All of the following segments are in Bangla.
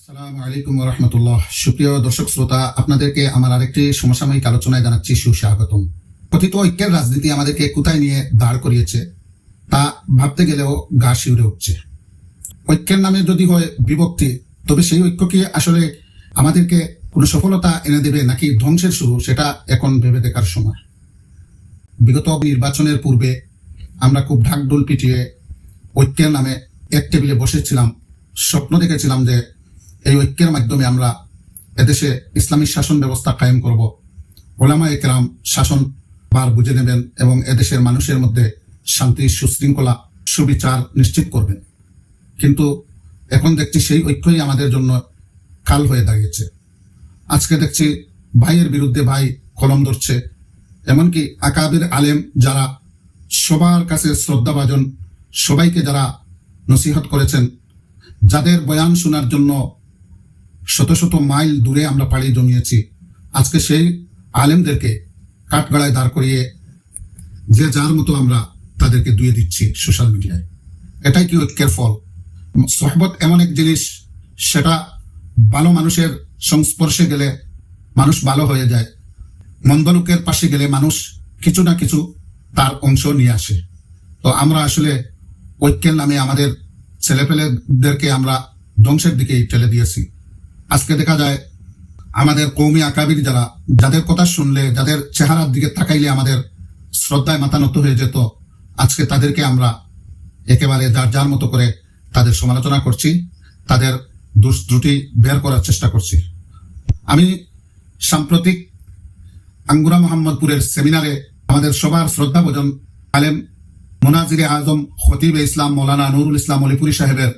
আসসালামু আলাইকুম ওয়া রাহমাতুল্লাহ। সুপ্রিয় দর্শক শ্রোতা, আপনাদেরকে আমার আরেকটি সমসাময়িক আলোচনায় জানাচ্ছি সুস্বাগতম। কথিত ঐক্যের রাজনীতি আমাদেরকে কোথায় নিয়ে দাঁড় করিয়েছে তা ভাবতে গেলেও গা শিউরে উঠছে। ঐক্যের নামে যদি হয় বিভক্তি, তবে সেই ঐক্য কি আসলে আমাদেরকে কোনো সফলতা এনে দেবে নাকি ধ্বংসের শুরু, সেটা এখন ভেবে দেখার সময়। বিগত নির্বাচনের পূর্বে আমরা খুব ঢাকঢোল পিটিয়ে ঐক্যের নামে এক টেবিলে বসেছিলাম, স্বপ্ন দেখেছিলাম যে এই ঐক্যের মাধ্যমে আমরা এদেশে ইসলামী শাসন ব্যবস্থা কায়েম করব, ওলামায়ে কেরাম শাসন বার বুঝে নেবেন এবং এদেশের মানুষের মধ্যে শান্তি, সুশৃঙ্খলা, সুবিচার নিশ্চিত করবেন। কিন্তু এখন দেখছি সেই ঐক্যই আমাদের জন্য কাল হয়ে দাঁড়িয়েছে। আজকে দেখছি ভাইয়ের বিরুদ্ধে ভাই কলম ধরছে, এমনকি আকাবির আলেম যারা সবার কাছে শ্রদ্ধাভাজন, সবাইকে যারা নসিহত করেছেন, যাদের বয়ান শোনার জন্য শত শত মাইল দূরে আমরা পাড়ি জমিয়েছি, আজকে সেই আলেমদেরকে কাঠগড়ায় দাঁড় করিয়ে যে যার মতো আমরা তাদেরকে দুয়ে দিচ্ছি সোশ্যাল মিডিয়ায়। এটাই কি ঐক্যের ফল? সোহবত এমন এক জিনিস, সেটা ভালো মানুষের সংস্পর্শে গেলে মানুষ ভালো হয়ে যায়, মন্দ লোকের পাশে গেলে মানুষ কিছু না কিছু তার অংশ নিয়ে আসে। তো আমরা আসলে ঐক্যের নামে আমাদের ছেলেপেলেদেরকে আমরা ধ্বংসের দিকেই ঠেলে দিয়েছি। আজকে দেখা যায় আমাদের কৌমি আকাবির যারা, যাদের কথা শুনলে, যাদের চেহারার দিকে তাকাইলে আমাদের শ্রদ্ধায় মাথা নত হয়ে যেত, আজকে তাদেরকে আমরা একেবারে যার যার মতো করে তাদের সমালোচনা করছি, তাদের দোষ ত্রুটি বের করার চেষ্টা করছি। আমি সাম্প্রতিক আঙ্গুরা মোহাম্মদপুরের সেমিনারে আমাদের সবার শ্রদ্ধাভাজন আলেম মুনাজিরে আজম খতিবে ইসলাম মৌলানা নুরুল ইসলাম অলিপুরি সাহেবের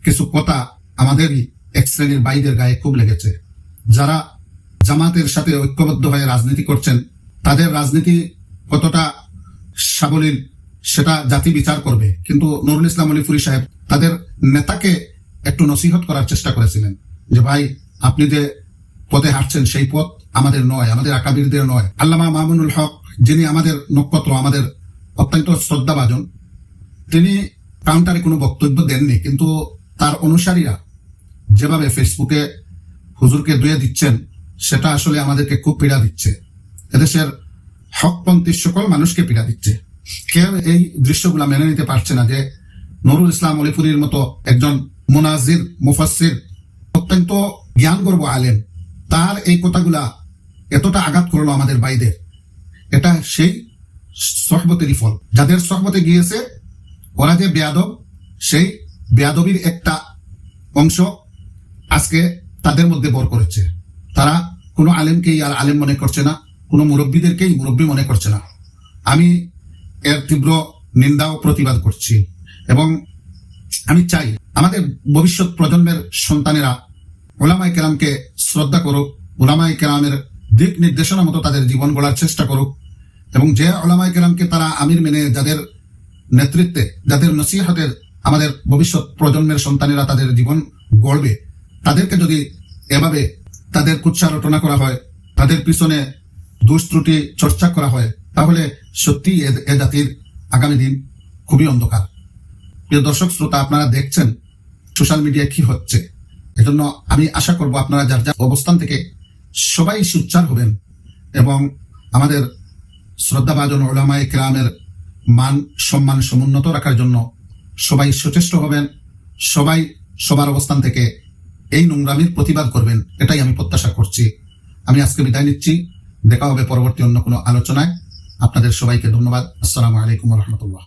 কিছু কথা আমাদেরই এক শ্রেণীর ভাইদের গায়ে খুব লেগেছে। যারা জামাতের সাথে ঐক্যবদ্ধ হয়ে রাজনীতি করছেন, তাদের রাজনীতি কতটা সাবলীল সেটা জাতি বিচার করবে, কিন্তু নুরুল ইসলাম অলিপুরি সাহেব তাদের নেতাকে একটু নসিহত করার চেষ্টা করেছিলেন যে ভাই, আপনি যে পথে হাঁটছেন সেই পথ আমাদের নয়, আমাদের আকাবিরদের নয়। আল্লামা মামুনুল হক, যিনি আমাদের নক্ষত্র, আমাদের অত্যন্ত শ্রদ্ধাভাজন, তিনি কাউন্টারে কোনো বক্তব্য দেননি, কিন্তু তার অনুসারীরা যেভাবে ফেসবুকে হুজুরকে দুয়ে দিচ্ছেন, সেটা আসলে আমাদেরকে খুব পীড়া দিচ্ছে। এদেশের হকপন্থী সকল মানুষকে পীড়া দিচ্ছে। কেউ এই দৃশ্যগুলা মেনে নিতে পারছে না যে নুরুল ইসলাম অলিপুরির মতো একজন মুনাজির, মুফাসসির, অত্যন্ত জ্ঞানগর্ভ আলেম, তার এই কথাগুলা এতটা আঘাত করলো আমাদের ভাইদের। এটা সেই সহবতেরই ফল। যাদের সহবতে গিয়েছে ওরা যে বেয়াদব, সেই বেয়াদবির একটা অংশ আজকে তাদের মধ্যে বর করেছে। তারা কোনো আলেমকেই আর আলেম মনে করছে না, কোনো মুরব্বীদেরকেই মুরব্বী মনে করছে না। আমি এর তীব্র নিন্দা ও প্রতিবাদ করছি এবং আমি চাই আমাদের ভবিষ্যৎ প্রজন্মের সন্তানেরা ওলামায়ে কেরামকে শ্রদ্ধা করুক, ওলামায়ে কেরামের দিক নির্দেশনা মতো তাদের জীবন গড়ার চেষ্টা করুক এবং যে ওলামায়ে কেরামকে তারা আমির মেনে, যাদের নেতৃত্বে, যাদের নসিহতের আমাদের ভবিষ্যৎ প্রজন্মের সন্তানেরা তাদের জীবন গড়বে, তাদেরকে যদি এভাবে তাদের কুৎসা রটনা করা হয়, তাদের পিছনে দোষ ত্রুটি চর্চা করা হয়, তাহলে সত্যি এ জাতির আগামী দিন খুবই অন্ধকার। প্রিয় দর্শক শ্রোতা, আপনারা দেখছেন সোশ্যাল মিডিয়ায় কি হচ্ছে। এজন্য আমি আশা করব আপনারা যার যার অবস্থান থেকে সবাই সোচ্চার হবেন এবং আমাদের শ্রদ্ধাভাজন ওলামায়ে কেরামের মান সম্মান সমুন্নত রাখার জন্য সবাই সচেষ্ট হবেন। সবাই সবার অবস্থান থেকে এই নোংরামির প্রতিবাদ করবেন, এটাই আমি প্রত্যাশা করছি। আমি আজকে বিদায় নিচ্ছি। দেখা হবে পরবর্তী অন্য কোনো আলোচনায়। আপনাদের সবাইকে ধন্যবাদ। আসসালামু আলাইকুম ওয়া রাহমাতুল্লাহ।